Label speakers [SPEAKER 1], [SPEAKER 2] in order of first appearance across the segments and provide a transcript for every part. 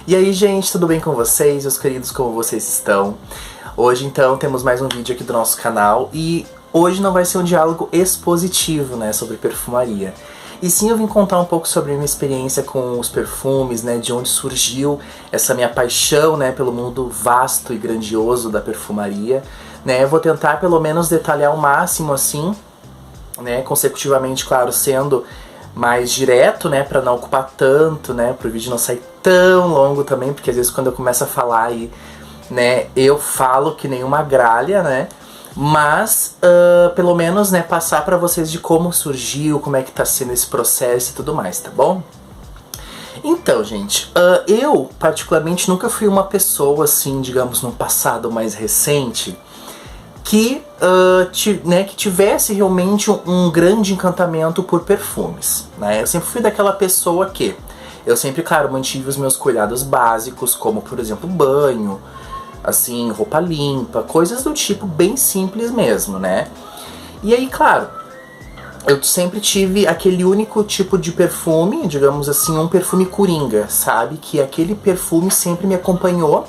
[SPEAKER 1] E aí, gente, tudo bem com vocês, meus queridos, como vocês estão? Hoje, então, temos mais um vídeo aqui do nosso canal e hoje não vai ser um diálogo expositivo, né, sobre perfumaria. E sim, eu vim contar um pouco sobre a minha experiência com os perfumes, né, de onde surgiu essa minha paixão, né, pelo mundo vasto e grandioso da perfumaria, né. Eu vou tentar, pelo menos, detalhar o máximo, assim, né, consecutivamente, claro, sendo mais direto, né, pra não ocupar tanto, né, pro vídeo não sair tão longo também, porque às vezes quando eu começo a falar aí, né, eu falo que nem uma gralha, né, mas pelo menos, né, passar pra vocês de como surgiu, como é que tá sendo esse processo e tudo mais, tá bom? Então, gente, eu particularmente nunca fui uma pessoa, assim, digamos, no passado mais recente, que tivesse realmente um grande encantamento por perfumes, né? Eu sempre fui daquela pessoa que eu sempre, claro, mantive os meus cuidados básicos, como, por exemplo, banho, assim, roupa limpa, coisas do tipo bem simples mesmo, né? E aí, claro, eu sempre tive aquele único tipo de perfume, digamos assim, um perfume coringa, sabe? Que aquele perfume sempre me acompanhou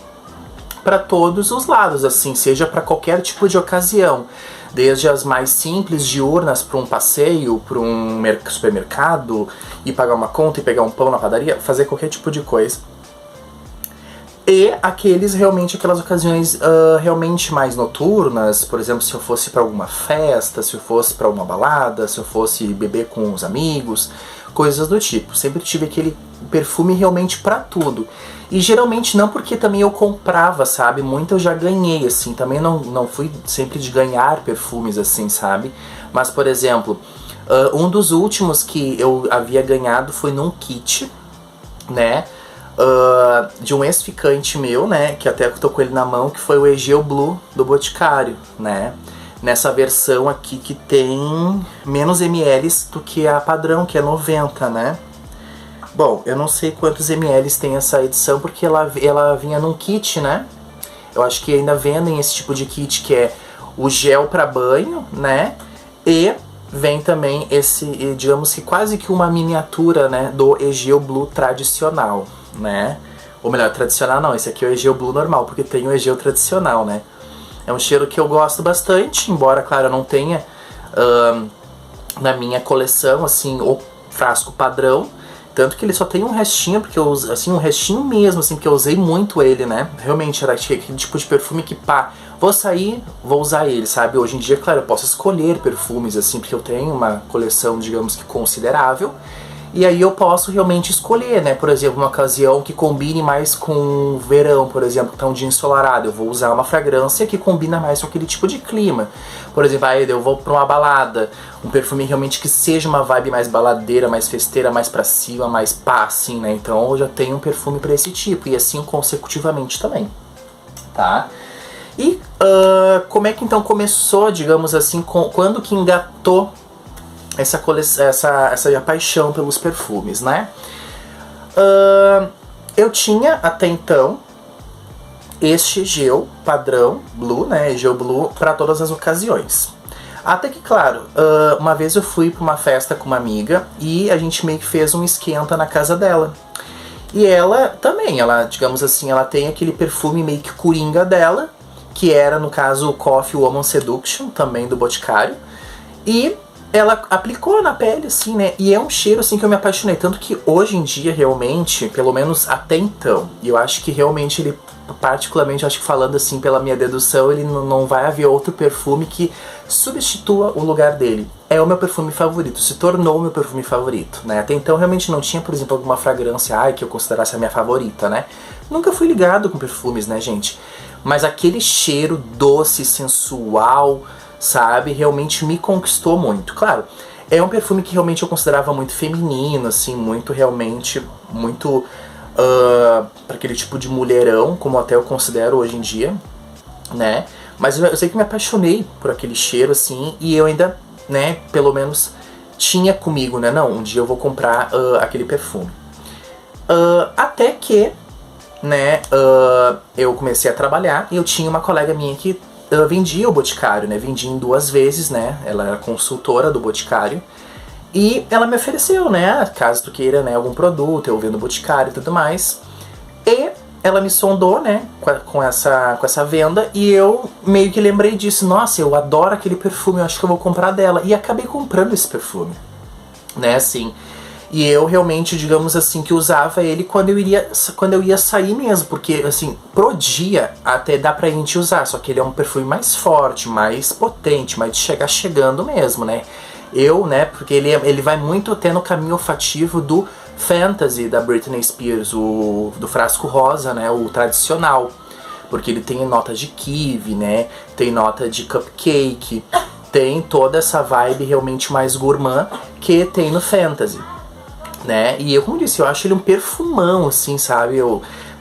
[SPEAKER 1] para todos os lados, assim, seja para qualquer tipo de ocasião, desde as mais simples, diurnas, para um passeio, para um supermercado, ir pagar uma conta e pegar um pão na padaria, fazer qualquer tipo de coisa. E aquelas ocasiões realmente mais noturnas, por exemplo, se eu fosse para alguma festa, se eu fosse para uma balada, se eu fosse beber com os amigos, coisas do tipo. Sempre tive aquele perfume realmente para tudo. E geralmente não porque também eu comprava, sabe? Muito eu já ganhei, assim. Também não fui sempre de ganhar perfumes, assim, sabe? Mas, por exemplo, um dos últimos que eu havia ganhado foi num kit, né? De um ex-ficante meu, né? Que até eu tô com ele na mão, que foi o Egeo Blue do Boticário, né? Nessa versão aqui que tem menos ml do que a padrão, que é 90, né? Bom, eu não sei quantos ml tem essa edição, porque ela vinha num kit, né? Eu acho que ainda vendem esse tipo de kit, que é o gel para banho, né? E vem também esse, digamos que quase que uma miniatura, né, do Egeo Blue tradicional, né? Ou melhor, tradicional não, esse aqui é o Egeo Blue normal, porque tem o Egeo tradicional, né? É um cheiro que eu gosto bastante, embora, claro, eu não tenha na minha coleção, assim, o frasco padrão. Tanto que ele só tem um restinho, porque eu uso, assim, um restinho mesmo, assim, porque eu usei muito ele, né? Realmente era aquele tipo de perfume que, pá, vou sair, vou usar ele, sabe? Hoje em dia, claro, eu posso escolher perfumes, assim, porque eu tenho uma coleção, digamos que considerável. E aí eu posso realmente escolher, né? Por exemplo, uma ocasião que combine mais com verão, por exemplo, que tá um dia ensolarado. Eu vou usar uma fragrância que combina mais com aquele tipo de clima. Por exemplo, aí eu vou pra uma balada, um perfume realmente que seja uma vibe mais baladeira, mais festeira, mais pra cima, mais pá, assim, né? Então eu já tenho um perfume pra esse tipo, e assim consecutivamente também, tá? E como é que então começou, digamos assim, quando que engatou essa minha paixão pelos perfumes, né? Eu tinha até então este gel padrão Blue, né? Gel Blue para todas as ocasiões. Até que, claro, uma vez eu fui para uma festa com uma amiga e a gente meio que fez um esquenta na casa dela. E ela também, digamos assim, ela tem aquele perfume meio que coringa dela, que era, no caso, o Coffee Woman Seduction, também do Boticário. E ela aplicou na pele, assim, né? E é um cheiro, assim, que eu me apaixonei. Tanto que hoje em dia, realmente, pelo menos até então, e eu acho que realmente ele, particularmente, acho que falando assim pela minha dedução, ele não vai haver outro perfume que substitua o lugar dele. É o meu perfume favorito, se tornou o meu perfume favorito, né? Até então realmente não tinha, por exemplo, alguma fragrância que eu considerasse a minha favorita, né? Nunca fui ligado com perfumes, né, gente? Mas aquele cheiro doce, sensual, sabe, realmente me conquistou muito. Claro, é um perfume que realmente eu considerava muito feminino, assim, muito realmente, muito para aquele tipo de mulherão, como até eu considero hoje em dia, né? Mas eu sei que me apaixonei por aquele cheiro, assim, e eu ainda, né, pelo menos tinha comigo, né? Não, um dia eu vou comprar aquele perfume. Até que, né, eu comecei a trabalhar e eu tinha uma colega minha que vendia o Boticário, né? Vendia em 2 vezes, né? Ela era consultora do Boticário. E ela me ofereceu, né? Caso tu queira, né, algum produto, eu vendo o Boticário e tudo mais. E ela me sondou, né, com essa venda, e eu meio que lembrei disso. Nossa, eu adoro aquele perfume, eu acho que eu vou comprar dela. E acabei comprando esse perfume, né, assim. E eu realmente, digamos assim, que usava ele quando eu ia sair mesmo, porque, assim, pro dia até dá pra gente usar, só que ele é um perfume mais forte, mais potente, mais de chegar chegando mesmo, né. Eu, né, porque ele vai muito até no caminho olfativo do Fantasy da Britney Spears, do frasco rosa, né, o tradicional, porque ele tem nota de kiwi, né, tem nota de cupcake, tem toda essa vibe realmente mais gourmand que tem no Fantasy, né, e eu, como disse, eu acho ele um perfumão, assim, sabe,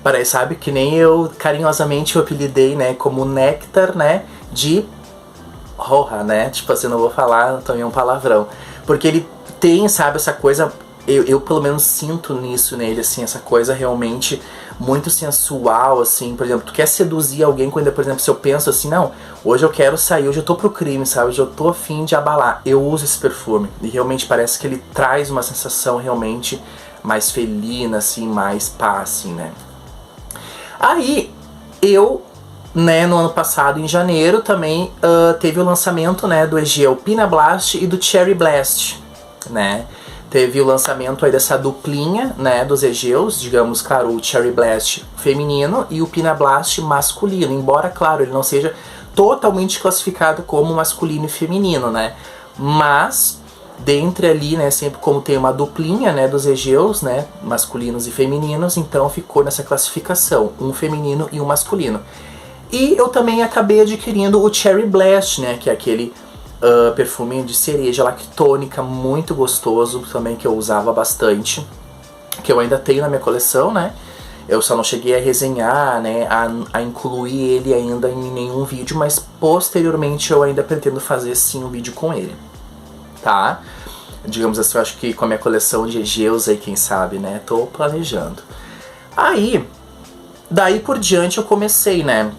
[SPEAKER 1] parece, sabe, que nem eu carinhosamente eu apelidei, né, como néctar, né, de Roja, né, tipo assim, não vou falar também um palavrão, porque ele tem, sabe, essa coisa. Eu pelo menos sinto nisso nele, assim, essa coisa realmente muito sensual, assim. Por exemplo, tu quer seduzir alguém quando, por exemplo, se eu penso assim, não, hoje eu quero sair, hoje eu tô pro crime, sabe, hoje eu tô a fim de abalar, eu uso esse perfume. E realmente parece que ele traz uma sensação realmente mais felina, assim, mais pá, assim, né. Aí, eu, né, no ano passado, em janeiro, também teve o lançamento, né, do Egeu Pina Blast e do Cherry Blast, né. Teve o lançamento aí dessa duplinha, né, dos Egeus, digamos, claro, o Cherry Blast feminino e o Pina Blast masculino, embora, claro, ele não seja totalmente classificado como masculino e feminino, né, mas, dentre ali, né, sempre como tem uma duplinha, né, dos Egeus, né, masculinos e femininos, então ficou nessa classificação, um feminino e um masculino. E eu também acabei adquirindo o Cherry Blast, né, que é aquele perfume de cereja lactônica muito gostoso também, que eu usava bastante, que eu ainda tenho na minha coleção, né? Eu só não cheguei a resenhar, né, a incluir ele ainda em nenhum vídeo, mas posteriormente eu ainda pretendo fazer sim um vídeo com ele, tá? Digamos assim, eu acho que com a minha coleção de Egeus aí, quem sabe, né? Tô planejando. Aí, daí por diante eu comecei, né,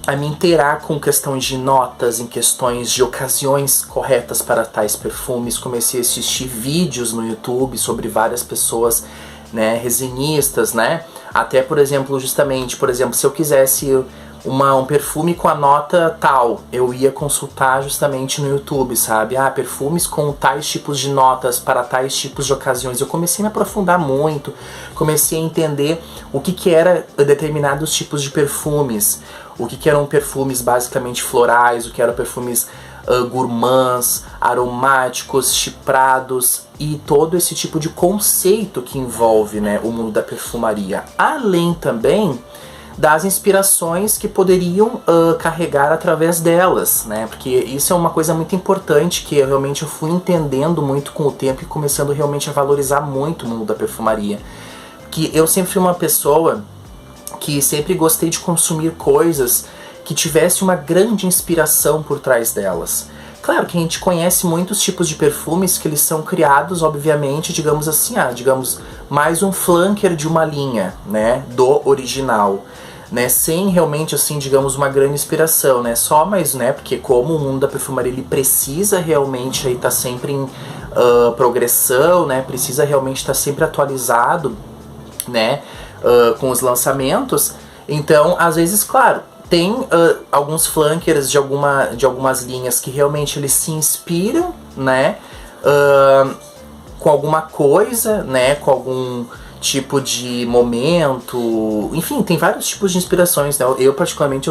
[SPEAKER 1] a me inteirar com questões de notas, em questões de ocasiões corretas para tais perfumes. Comecei a assistir vídeos no YouTube sobre várias pessoas, né, resenhistas, né, até, por exemplo, justamente, por exemplo, se eu quisesse um perfume com a nota tal, eu ia consultar justamente no YouTube, sabe, perfumes com tais tipos de notas para tais tipos de ocasiões. Eu comecei a me aprofundar muito, comecei a entender o que era determinados tipos de perfumes, o que eram perfumes basicamente florais, o que eram perfumes gourmands, aromáticos, chiprados e todo esse tipo de conceito que envolve, né, o mundo da perfumaria. Além também das inspirações que poderiam carregar através delas, né, porque isso é uma coisa muito importante que eu fui entendendo muito com o tempo e começando realmente a valorizar muito o mundo da perfumaria. Que eu sempre fui uma pessoa que sempre gostei de consumir coisas que tivesse uma grande inspiração por trás delas. Claro que a gente conhece muitos tipos de perfumes que eles são criados, obviamente, digamos assim, digamos, mais um flanker de uma linha, né, do original, né, sem realmente, assim, digamos, uma grande inspiração, né, só, mas, né, porque como o mundo da perfumaria, ele precisa realmente aí tá sempre em progressão, né, precisa realmente estar sempre atualizado, né, com os lançamentos, então, às vezes, claro, tem alguns flankers de algumas linhas que realmente eles se inspiram, né, com alguma coisa, né, com algum tipo de momento, enfim, tem vários tipos de inspirações, né, eu particularmente,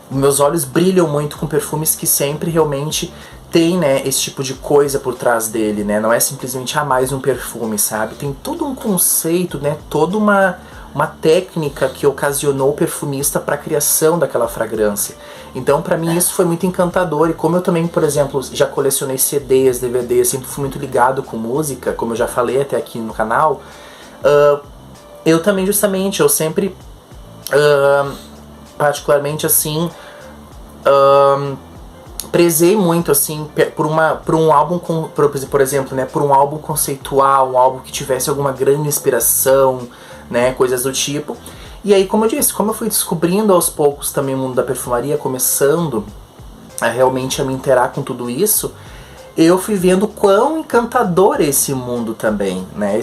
[SPEAKER 1] meus olhos brilham muito com perfumes que sempre realmente tem, né, esse tipo de coisa por trás dele, né, não é simplesmente mais um perfume, sabe, tem todo um conceito, né, toda uma técnica que ocasionou o perfumista para a criação daquela fragrância. Então, para mim, isso foi muito encantador. E como eu também, por exemplo, já colecionei CDs, DVDs, sempre fui muito ligado com música, como eu já falei até aqui no canal, eu também, justamente, eu sempre, particularmente, assim, prezei muito, assim, por um álbum, por exemplo, né, por um álbum conceitual, um álbum que tivesse alguma grande inspiração, né, coisas do tipo. E aí, como eu disse, como eu fui descobrindo aos poucos também o mundo da perfumaria, começando a realmente me inteirar com tudo isso, eu fui vendo quão encantador é esse mundo também, né?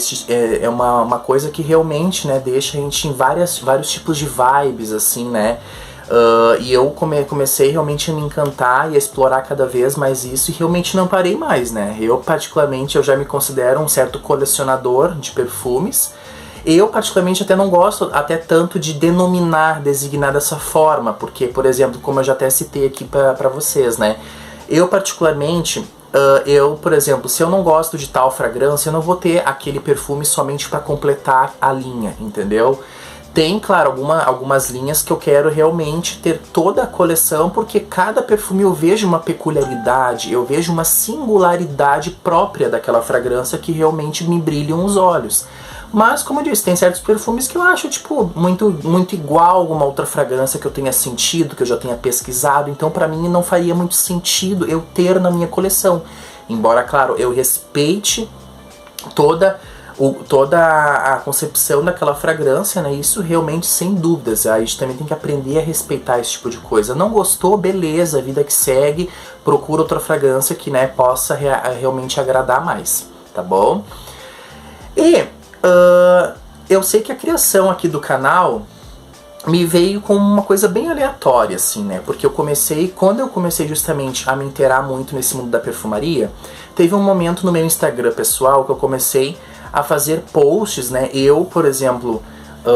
[SPEAKER 1] É uma coisa que realmente, né, deixa a gente em vários tipos de vibes, assim, né? E eu comecei realmente a me encantar e a explorar cada vez mais isso e realmente não parei mais, né? Eu particularmente, eu já me considero um certo colecionador de perfumes. Eu particularmente até não gosto até tanto de designar dessa forma, porque, por exemplo, como eu já até citei aqui pra vocês, né? Eu particularmente, por exemplo, se eu não gosto de tal fragrância, eu não vou ter aquele perfume somente para completar a linha, entendeu? Tem, claro, algumas linhas que eu quero realmente ter toda a coleção, porque cada perfume eu vejo uma peculiaridade, eu vejo uma singularidade própria daquela fragrância que realmente me brilham os olhos. Mas, como eu disse, tem certos perfumes que eu acho, tipo, muito igual a alguma outra fragrância que eu tenha sentido, que eu já tenha pesquisado, então pra mim não faria muito sentido eu ter na minha coleção. Embora, claro, eu respeite toda a concepção daquela fragrância, né? Isso realmente sem dúvidas. A gente também tem que aprender a respeitar esse tipo de coisa. Não gostou? Beleza, vida que segue, procura outra fragrância que, né, possa realmente agradar mais, tá bom? E eu sei que a criação aqui do canal me veio com uma coisa bem aleatória, assim, né? Porque quando eu comecei justamente a me inteirar muito nesse mundo da perfumaria, teve um momento no meu Instagram pessoal que eu comecei a fazer posts, né? Eu, por exemplo,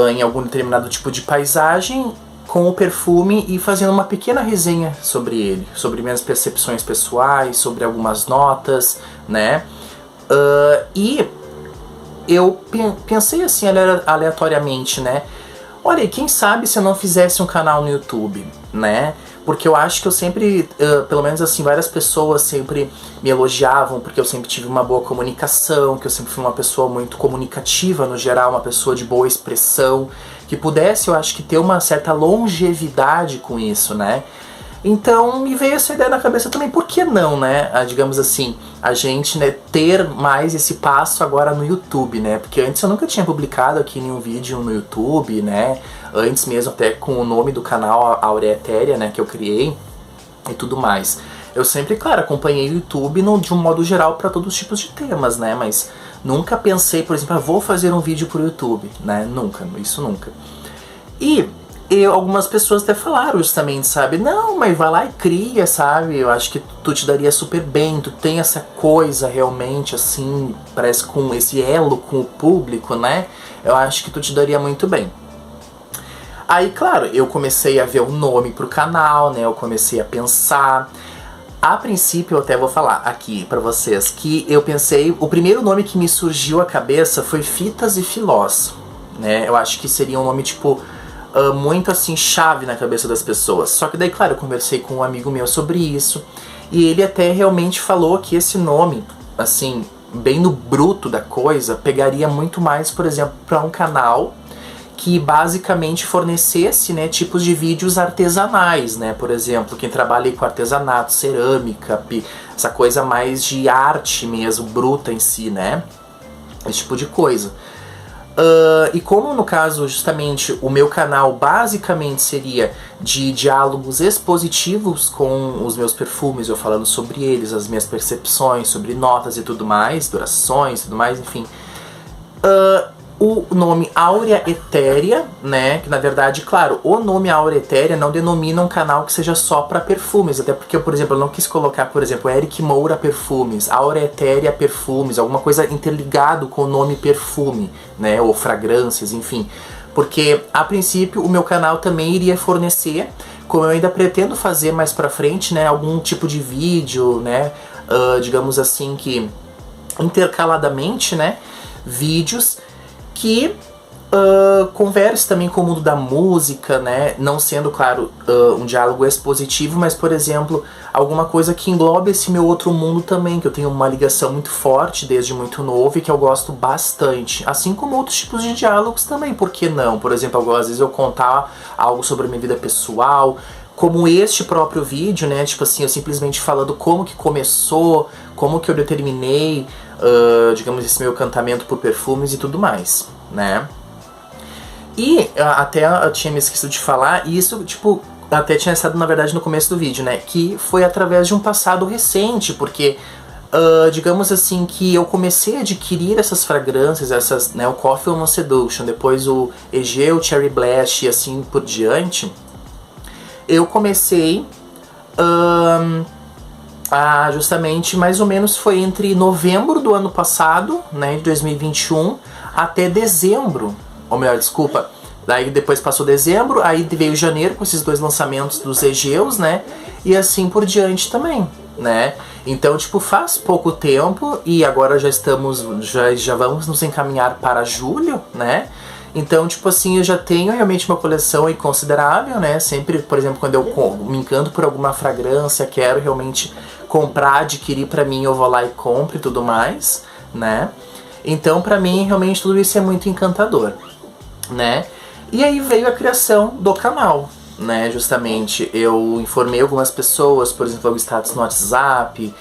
[SPEAKER 1] em algum determinado tipo de paisagem, com o perfume e fazendo uma pequena resenha sobre ele, sobre minhas percepções pessoais, sobre algumas notas, né? E eu pensei assim aleatoriamente, né? Olha, quem sabe se eu não fizesse um canal no YouTube, né? Porque eu acho que eu sempre, pelo menos assim, várias pessoas sempre me elogiavam porque eu sempre tive uma boa comunicação, que eu sempre fui uma pessoa muito comunicativa no geral, uma pessoa de boa expressão, que pudesse, eu acho que ter uma certa longevidade com isso, né? Então me veio essa ideia na cabeça também, por que não, né? Digamos assim, a gente, né, ter mais esse passo agora no YouTube, né? Porque antes eu nunca tinha publicado aqui nenhum vídeo no YouTube, né? Antes mesmo até com o nome do canal Áurea Etérea, né, que eu criei e tudo mais. Eu sempre, claro, acompanhei o YouTube de um modo geral para todos os tipos de temas, né? Mas nunca pensei, por exemplo, vou fazer um vídeo pro YouTube, né? Nunca, isso nunca. Algumas pessoas até falaram justamente, sabe? Não, mas vai lá e cria, sabe? Eu acho que tu te daria super bem, tu tem essa coisa realmente, assim, parece com esse elo com o público, né? Eu acho que tu te daria muito bem. Aí, claro, eu comecei a ver o nome pro canal, né? Eu comecei a pensar. A princípio, eu até vou falar aqui pra vocês que eu pensei... O primeiro nome que me surgiu à cabeça foi Fitas e Filós, né? Eu acho que seria um nome, tipo... muito assim, chave na cabeça das pessoas. Só que daí, claro, eu conversei com um amigo meu sobre isso, e ele até realmente falou que esse nome, assim, bem no bruto da coisa, pegaria muito mais, por exemplo, para um canal que basicamente fornecesse, né, tipos de vídeos artesanais, né? Por exemplo, quem trabalha aí com artesanato, cerâmica, essa coisa mais de arte mesmo, bruta em si, né? Esse tipo de coisa. E como no caso justamente o meu canal basicamente seria de diálogos expositivos com os meus perfumes, eu falando sobre eles, as minhas percepções, sobre notas e tudo mais, durações e tudo mais, enfim. O nome Áurea Etérea, né, que na verdade, claro, o nome Áurea Etérea não denomina um canal que seja só para perfumes, até porque, por exemplo, eu não quis colocar, por exemplo, Eric Moura Perfumes, Áurea Etérea Perfumes, alguma coisa interligado com o nome perfume, né, ou fragrâncias, enfim, porque a princípio o meu canal também iria fornecer, como eu ainda pretendo fazer mais pra frente, né, algum tipo de vídeo, né, digamos assim que intercaladamente, né, vídeos que converse também com o mundo da música, né? Não sendo, claro, um diálogo expositivo, mas, por exemplo, alguma coisa que englobe esse meu outro mundo também, que eu tenho uma ligação muito forte desde muito novo e que eu gosto bastante. Assim como outros tipos de diálogos também, por que não? Por exemplo, às vezes eu contar algo sobre a minha vida pessoal, como este próprio vídeo, né? Tipo assim, eu simplesmente falando como que começou, como que eu determinei, digamos, esse meu encantamento por perfumes e tudo mais, né? E até eu tinha me esquecido de falar, e isso, tipo, até tinha estado na verdade no começo do vídeo, né? Que foi através de um passado recente, porque digamos assim, que eu comecei a adquirir essas fragrâncias, essas, né, o Coffee Almond Seduction, depois o Egeu Cherry Blast e assim por diante, eu comecei justamente, mais ou menos foi entre novembro do ano passado, né, de 2021, até dezembro, ou melhor, desculpa, daí depois passou dezembro, aí veio janeiro com esses 2 lançamentos dos Egeus, né, e assim por diante também, né. Então, tipo, faz pouco tempo e agora já vamos nos encaminhar para julho, né. Então, tipo assim, eu já tenho realmente uma coleção aí considerável, né? Sempre, por exemplo, quando eu me encanto por alguma fragrância, quero realmente comprar, adquirir pra mim, eu vou lá e compro e tudo mais, né? Então, pra mim, realmente tudo isso é muito encantador, né? E aí veio a criação do canal, né? Justamente, eu informei algumas pessoas, por exemplo, o status no WhatsApp,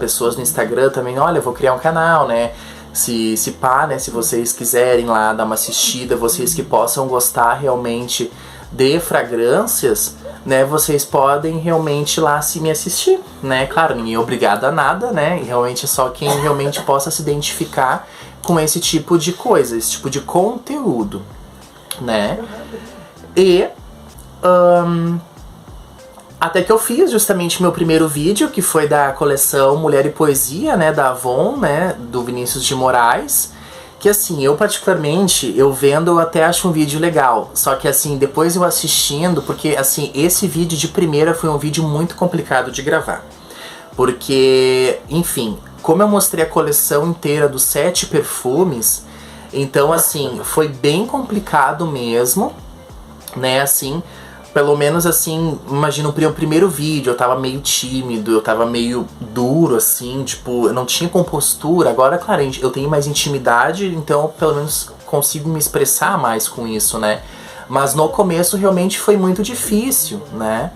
[SPEAKER 1] pessoas no Instagram também, olha, eu vou criar um canal, né? Se pá, né, se vocês quiserem lá dar uma assistida, vocês que possam gostar realmente de fragrâncias, né, vocês podem realmente lá se me assistir, né, claro, ninguém é obrigado a nada, né, e realmente é só quem realmente possa se identificar com esse tipo de coisa, esse tipo de conteúdo, né, e até que eu fiz justamente meu primeiro vídeo, que foi da coleção Mulher e Poesia, né, da Avon, né, do Vinícius de Moraes, que assim, eu particularmente, eu vendo, eu até acho um vídeo legal, só que assim, depois eu assistindo, porque assim, esse vídeo de primeira foi um vídeo muito complicado de gravar, porque, enfim, como eu mostrei a coleção inteira dos 7 perfumes, então assim, foi bem complicado mesmo, né, assim, pelo menos assim, imagina o primeiro vídeo, eu tava meio tímido, eu tava meio duro, assim, tipo, eu não tinha compostura. Agora, claro, eu tenho mais intimidade, então eu, pelo menos consigo me expressar mais com isso, né? Mas no começo realmente foi muito difícil, né?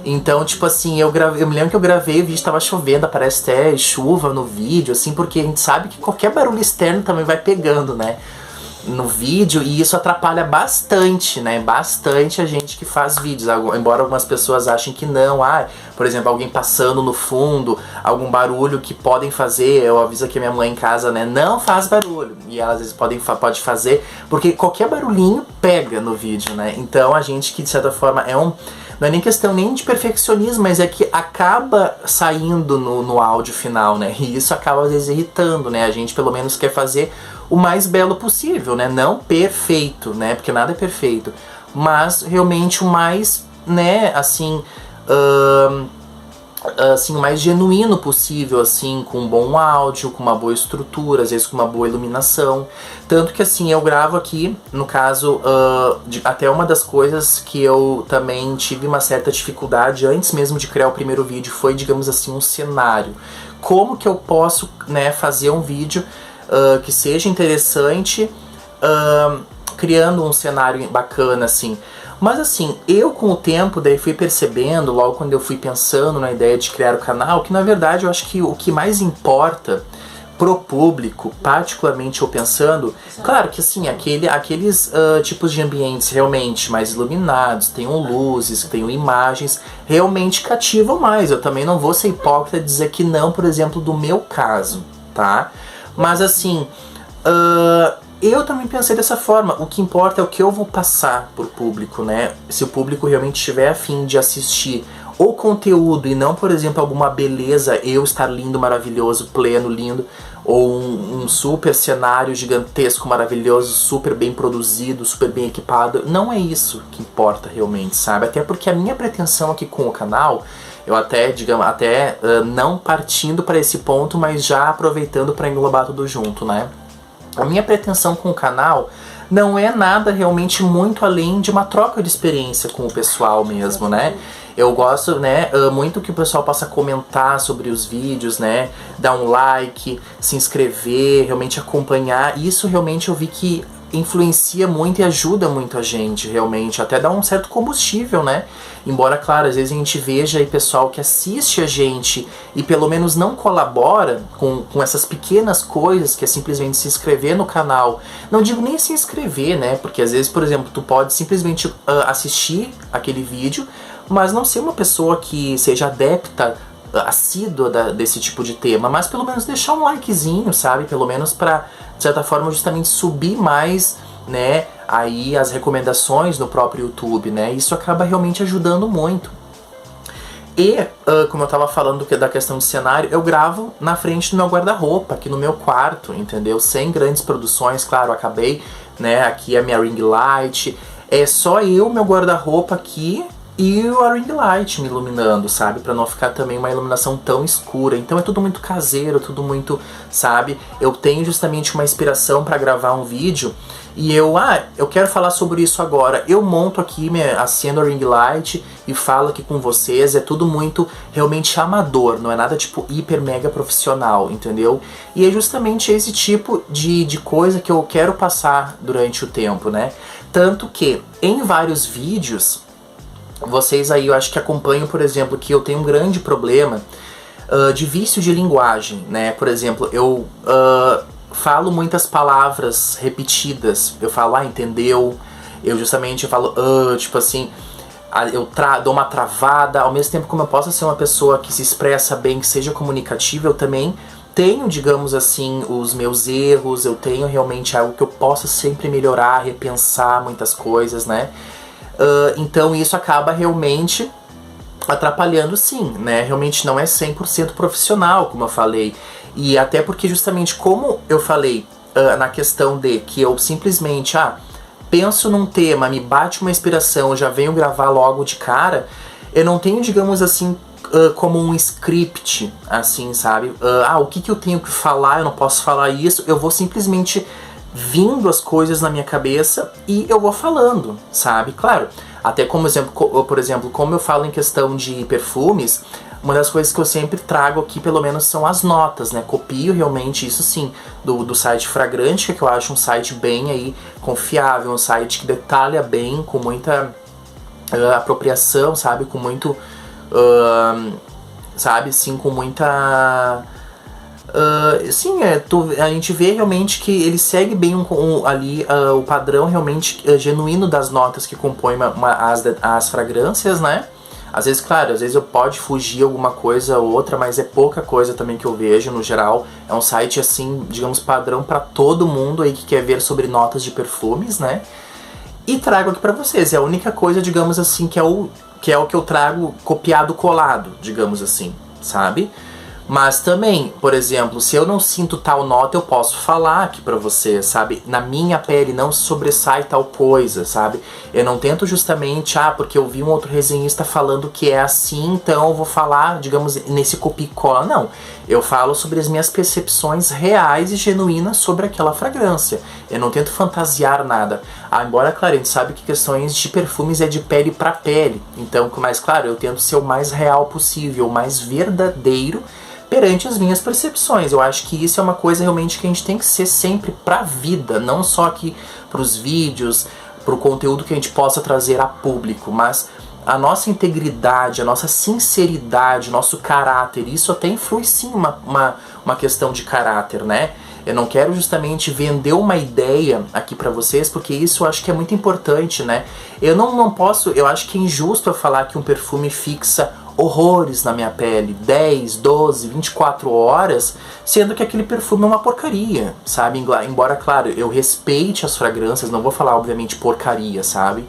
[SPEAKER 1] Então, tipo assim, eu me lembro que eu gravei, o vídeo tava chovendo, aparece até chuva no vídeo, assim, porque a gente sabe que qualquer barulho externo também vai pegando, né? No vídeo, e isso atrapalha bastante, né? Bastante a gente que faz vídeos, embora algumas pessoas achem que não, por exemplo, alguém passando no fundo, algum barulho que podem fazer, eu aviso aqui a minha mãe em casa, né? Não faz barulho, e ela às vezes pode fazer, porque qualquer barulhinho pega no vídeo, né? Então a gente que de certa forma não é nem questão nem de perfeccionismo, mas é que acaba saindo no áudio final, né? E isso acaba às vezes irritando, né? A gente pelo menos quer fazer o mais belo possível, né? Não perfeito, né? Porque nada é perfeito. Mas realmente o mais, né, assim, o mais genuíno possível, assim, com um bom áudio, com uma boa estrutura, às vezes com uma boa iluminação. Tanto que, assim, eu gravo aqui, no caso, até uma das coisas que eu também tive uma certa dificuldade antes mesmo de criar o primeiro vídeo foi, digamos assim, um cenário. Como que eu posso, né, fazer um vídeo que seja interessante, criando um cenário bacana, assim. Mas assim, eu com o tempo daí fui percebendo, logo quando eu fui pensando na ideia de criar o canal, que na verdade eu acho que o que mais importa pro público, particularmente eu pensando, claro que assim, aqueles tipos de ambientes realmente mais iluminados, tenham luzes, tenham imagens, realmente cativam mais. Eu também não vou ser hipócrita e dizer que não, por exemplo, do meu caso, tá? Mas assim, eu também pensei dessa forma. O que importa é o que eu vou passar pro público, né? Se o público realmente estiver a fim de assistir o conteúdo e não, por exemplo, alguma beleza, eu estar lindo, maravilhoso, pleno, lindo, ou um super cenário gigantesco, maravilhoso, super bem produzido, super bem equipado. Não é isso que importa realmente, sabe? Até porque a minha pretensão aqui com o canal, eu até, digamos, não partindo para esse ponto, mas já aproveitando para englobar tudo junto, né? A minha pretensão com o canal não é nada realmente muito além de uma troca de experiência com o pessoal mesmo, né? Eu gosto, né, muito que o pessoal possa comentar sobre os vídeos, né? Dar um like, se inscrever, realmente acompanhar. Isso realmente eu vi que influencia muito e ajuda muito a gente, realmente, até dá um certo combustível, né? Embora, claro, às vezes a gente veja aí pessoal que assiste a gente e pelo menos não colabora com essas pequenas coisas, que é simplesmente se inscrever no canal. Não digo nem se inscrever, né? Porque às vezes, por exemplo, tu pode simplesmente assistir aquele vídeo, mas não ser uma pessoa que seja adepta assídua desse tipo de tema, mas pelo menos deixar um likezinho, sabe? Pelo menos pra, de certa forma, justamente subir mais, né, aí as recomendações no próprio YouTube, né? Isso acaba realmente ajudando muito. E, como eu tava falando da questão de cenário, eu gravo na frente do meu guarda-roupa, aqui no meu quarto, entendeu? Sem grandes produções, claro, acabei, né, aqui a minha ring light, é só eu, meu guarda-roupa aqui e a ring light me iluminando, sabe? Pra não ficar também uma iluminação tão escura. Então é tudo muito caseiro, tudo muito, sabe? Eu tenho justamente uma inspiração pra gravar um vídeo e eu quero falar sobre isso agora. Eu monto aqui, acendo a ring light e falo aqui com vocês. É tudo muito realmente amador, não é nada tipo hiper mega profissional, entendeu? E é justamente esse tipo de coisa que eu quero passar durante o tempo, né? Tanto que em vários vídeos, vocês aí eu acho que acompanham, por exemplo, que eu tenho um grande problema de vício de linguagem, né? Por exemplo, eu falo muitas palavras repetidas. Eu falo, entendeu? Eu justamente falo, tipo assim, eu dou uma travada. Ao mesmo tempo, como eu posso ser uma pessoa que se expressa bem, que seja comunicativa, eu também tenho, digamos assim, os meus erros. Eu tenho realmente algo que eu possa sempre melhorar, repensar muitas coisas, né? Então isso acaba realmente atrapalhando, sim, né? Realmente não é 100% profissional, como eu falei. E até porque justamente como eu falei na questão de que eu simplesmente penso num tema, me bate uma inspiração, já venho gravar logo de cara, eu não tenho, digamos assim, como um script, assim, sabe? O que eu tenho que falar, eu não posso falar isso, eu vou simplesmente vindo as coisas na minha cabeça e eu vou falando, sabe? Claro, até como exemplo, por exemplo, como eu falo em questão de perfumes, uma das coisas que eu sempre trago aqui, pelo menos, são as notas, né? Copio realmente, isso sim, do site Fragrantica, que eu acho um site bem aí confiável, um site que detalha bem, com muita apropriação, sabe? Com muito, sabe, sim, com muita... a gente vê realmente que ele segue bem ali o padrão realmente genuíno das notas que compõem as fragrâncias, né? Às vezes, claro, às vezes eu pode fugir alguma coisa ou outra, mas é pouca coisa também que eu vejo, no geral. É um site, assim, digamos, padrão para todo mundo aí que quer ver sobre notas de perfumes, né? E trago aqui pra vocês. É a única coisa, digamos assim, que é o que eu trago copiado colado, digamos assim, sabe? Mas também, por exemplo, se eu não sinto tal nota, eu posso falar aqui pra você, sabe? Na minha pele não sobressai tal coisa, sabe? Eu não tento justamente, porque eu vi um outro resenhista falando que é assim, então eu vou falar, digamos, nesse copia e cola. Não, eu falo sobre as minhas percepções reais e genuínas sobre aquela fragrância. Eu não tento fantasiar nada. Embora, claro, a gente sabe que questões de perfumes é de pele pra pele. Então, mas claro, eu tento ser o mais real possível, o mais verdadeiro perante as minhas percepções. Eu acho que isso é uma coisa realmente que a gente tem que ser sempre pra vida, não só aqui pros vídeos, pro conteúdo que a gente possa trazer a público, mas a nossa integridade, a nossa sinceridade, o nosso caráter, isso até influi sim uma questão de caráter, né? Eu não quero justamente vender uma ideia aqui pra vocês, porque isso eu acho que é muito importante, né? Eu não posso, eu acho que é injusto eu falar que um perfume fixa horrores na minha pele, 10, 12, 24 horas, sendo que aquele perfume é uma porcaria, sabe? Embora, claro, eu respeite as fragrâncias, não vou falar, obviamente, porcaria, sabe?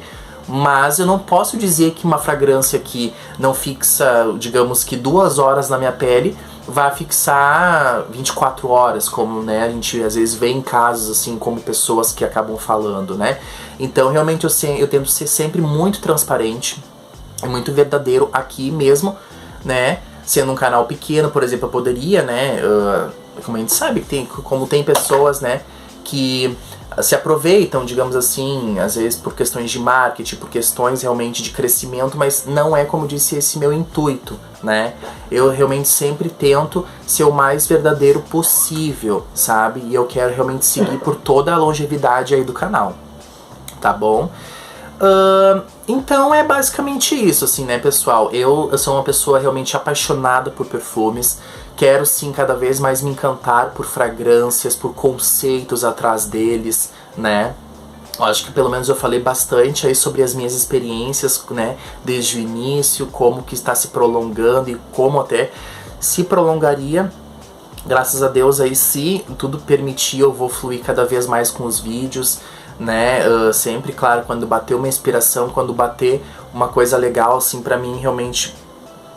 [SPEAKER 1] Mas eu não posso dizer que uma fragrância que não fixa, digamos que 2 horas na minha pele, vai fixar 24 horas, como, né, a gente às vezes vê em casos, assim, como pessoas que acabam falando, né? Então, realmente, eu tento ser sempre muito transparente, muito verdadeiro aqui mesmo, né? Sendo um canal pequeno, por exemplo, eu poderia, né? Como a gente sabe, como tem pessoas, né? Que se aproveitam, digamos assim, às vezes por questões de marketing, por questões realmente de crescimento, mas não é, como disse, esse meu intuito, né? Eu realmente sempre tento ser o mais verdadeiro possível, sabe? E eu quero realmente seguir por toda a longevidade aí do canal, tá bom? Então é basicamente isso, assim, né, pessoal? Eu sou uma pessoa realmente apaixonada por perfumes. Quero, sim, cada vez mais me encantar por fragrâncias, por conceitos atrás deles, né? Eu acho que pelo menos eu falei bastante aí sobre as minhas experiências, né, desde o início, como que está se prolongando e como até se prolongaria. Graças a Deus aí, se tudo permitir, eu vou fluir cada vez mais com os vídeos, né, sempre, claro, quando bater uma inspiração, quando bater uma coisa legal, assim, pra mim, realmente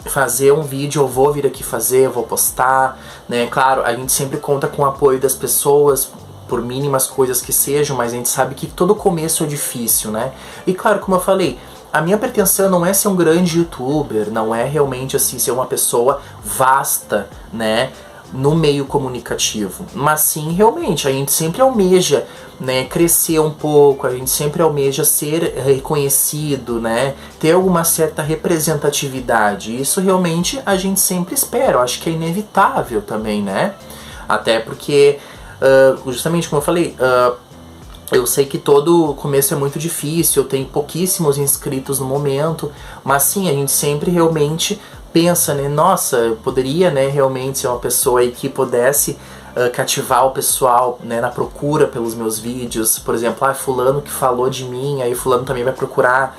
[SPEAKER 1] fazer um vídeo, eu vou vir aqui fazer, eu vou postar, né, claro, a gente sempre conta com o apoio das pessoas, por mínimas coisas que sejam, mas a gente sabe que todo começo é difícil, né, e claro, como eu falei, a minha pretensão não é ser um grande youtuber, não é realmente, assim, ser uma pessoa vasta, né, no meio comunicativo, mas sim, realmente, a gente sempre almeja, né, crescer um pouco, a gente sempre almeja ser reconhecido, né, ter alguma certa representatividade. Isso realmente a gente sempre espera, eu acho que é inevitável também, né, até porque, justamente como eu falei, eu sei que todo começo é muito difícil, eu tenho pouquíssimos inscritos no momento, mas sim, a gente sempre realmente pensa, né, nossa, eu poderia, né, realmente ser uma pessoa aí que pudesse cativar o pessoal, né, na procura pelos meus vídeos. Por exemplo, fulano que falou de mim, aí fulano também vai procurar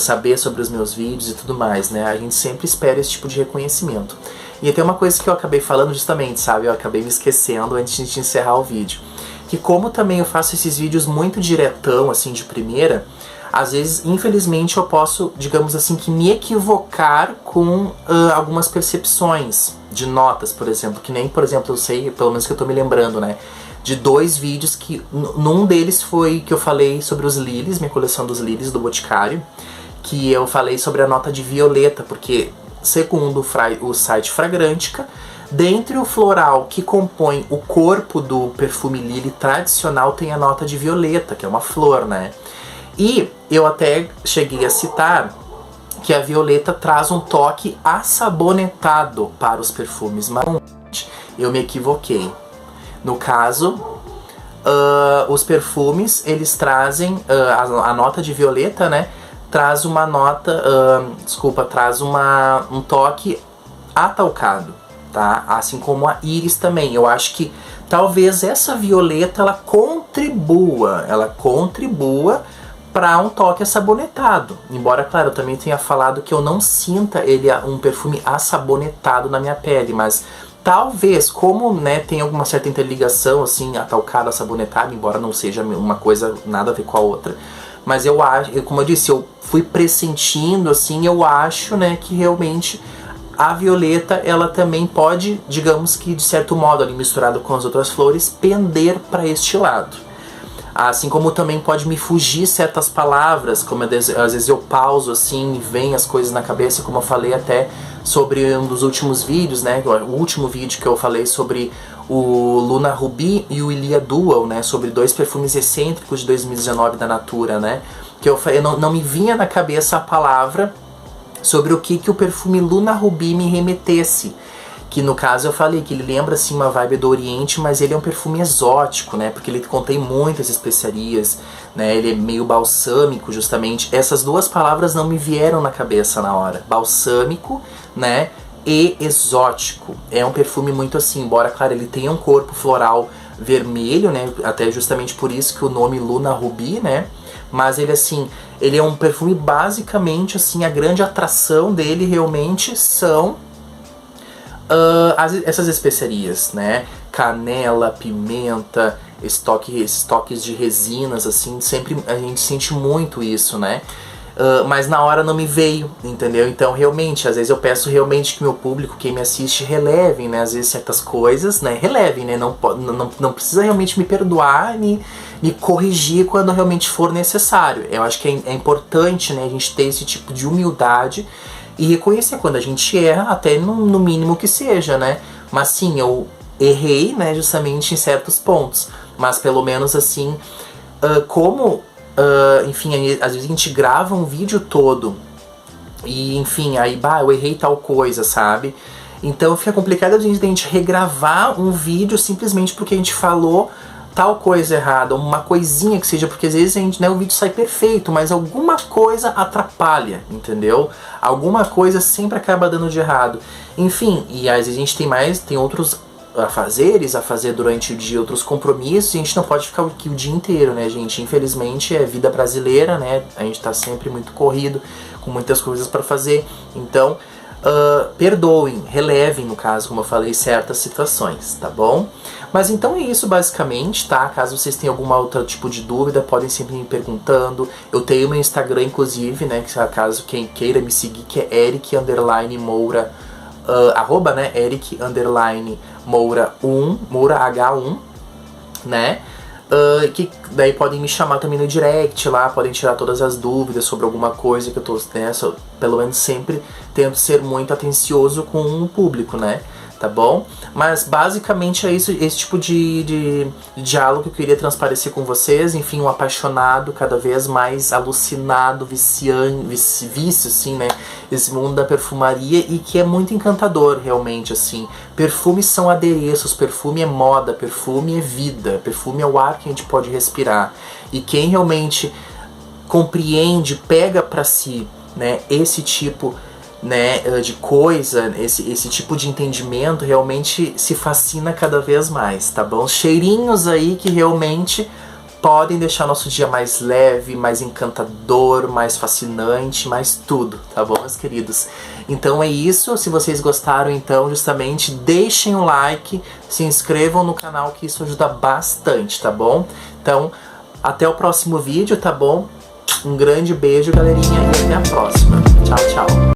[SPEAKER 1] saber sobre os meus vídeos e tudo mais, né, a gente sempre espera esse tipo de reconhecimento. E até uma coisa que eu acabei falando justamente, sabe, eu acabei me esquecendo antes de encerrar o vídeo, que como também eu faço esses vídeos muito diretão, assim, de primeira, às vezes, infelizmente, eu posso, digamos assim, que me equivocar com algumas percepções de notas, por exemplo, que nem, por exemplo, eu sei, pelo menos que eu tô me lembrando, né, de 2 vídeos que, num deles foi que eu falei sobre os lilies, minha coleção dos lilies do Boticário, que eu falei sobre a nota de violeta, porque, segundo o site Fragrantica, dentre o floral que compõe o corpo do perfume lily tradicional tem a nota de violeta, que é uma flor, né? E eu até cheguei a citar que a violeta traz um toque assabonetado para os perfumes, mas eu me equivoquei. No caso, os perfumes, eles trazem, a nota de violeta, né, traz uma nota, traz um toque atalcado, tá? Assim como a íris também. Eu acho que talvez essa violeta, ela contribua para um toque assabonetado. Embora, claro, eu também tenha falado que eu não sinta ele um perfume assabonetado na minha pele, mas talvez, como, né, tem alguma certa interligação, assim, atalcado, assabonetado, embora não seja uma coisa nada a ver com a outra, mas eu acho, como eu disse, eu fui pressentindo, assim, eu acho, né, que realmente a violeta, ela também pode, digamos que de certo modo, ali misturado com as outras flores, pender para este lado. Assim como também pode me fugir certas palavras, como às vezes eu pauso assim e vem as coisas na cabeça, como eu falei até sobre um dos últimos vídeos, né? O último vídeo que eu falei sobre o Luna Ruby e o Ilia Dual, né? Sobre 2 perfumes excêntricos de 2019 da Natura, né? Que eu não me vinha na cabeça a palavra sobre o que o perfume Luna Ruby me remetesse. Que no caso eu falei que ele lembra assim uma vibe do Oriente, mas ele é um perfume exótico, né? Porque ele contém muitas especiarias, né? Ele é meio balsâmico, justamente. Essas 2 palavras não me vieram na cabeça na hora. Balsâmico, né? E exótico. É um perfume muito assim, embora, claro, ele tenha um corpo floral vermelho, né? Até justamente por isso que o nome Luna Ruby, né? Mas ele assim, ele é um perfume basicamente assim, a grande atração dele realmente são essas especiarias, né? Canela, pimenta, esses toques de resinas, assim, sempre a gente sente muito isso, né? Mas na hora não me veio, entendeu? Então realmente, às vezes eu peço realmente que meu público, quem me assiste, relevem, né? Às vezes certas coisas, né? Relevem, né? Não precisa realmente me perdoar, me corrigir quando realmente for necessário. Eu acho que é importante, né? A gente ter esse tipo de humildade e reconhecer quando a gente erra, até no mínimo que seja, né? Mas sim, eu errei, né, justamente em certos pontos. Mas pelo menos assim, enfim, às vezes a gente grava um vídeo todo e, enfim, aí, eu errei tal coisa, sabe? Então fica complicado a gente regravar um vídeo simplesmente porque a gente falou tal coisa errada, uma coisinha que seja, porque às vezes a gente, né, o vídeo sai perfeito, mas alguma coisa atrapalha, entendeu? Alguma coisa sempre acaba dando de errado. Enfim, e às vezes a gente tem outros afazeres, a fazer durante o dia, outros compromissos, e a gente não pode ficar aqui o dia inteiro, né, gente? Infelizmente é vida brasileira, né? A gente tá sempre muito corrido, com muitas coisas para fazer, então perdoem, relevem, no caso, como eu falei, certas situações, tá bom? Mas então é isso basicamente, tá? Caso vocês tenham alguma outra tipo de dúvida, podem sempre me perguntando. Eu tenho meu Instagram, inclusive, né? Que caso quem queira me seguir, que é Eric_Moura, arroba, né? Eric_Moura 1, Moura H1, né? Que daí podem me chamar também no direct lá, podem tirar todas as dúvidas sobre alguma coisa que eu tô, né, pelo menos sempre tento ser muito atencioso com o público, né, tá bom? Mas basicamente é isso, esse tipo de diálogo que eu queria transparecer com vocês. Enfim, um apaixonado, cada vez mais alucinado, vício, assim, né, esse mundo da perfumaria, e que é muito encantador, realmente, assim. Perfumes são adereços, perfume é moda, perfume é vida, perfume é o ar que a gente pode respirar. E quem realmente compreende, pega pra si, né, esse tipo, né, de coisa, esse tipo de entendimento, realmente se fascina cada vez mais, tá bom? Cheirinhos aí que realmente podem deixar nosso dia mais leve, mais encantador, mais fascinante, mais tudo, tá bom, meus queridos? Então é isso. Se vocês gostaram, então, justamente, deixem o like, se inscrevam no canal, que isso ajuda bastante, tá bom? Então, até o próximo vídeo, tá bom? Um grande beijo, galerinha, e até a próxima. Tchau, tchau.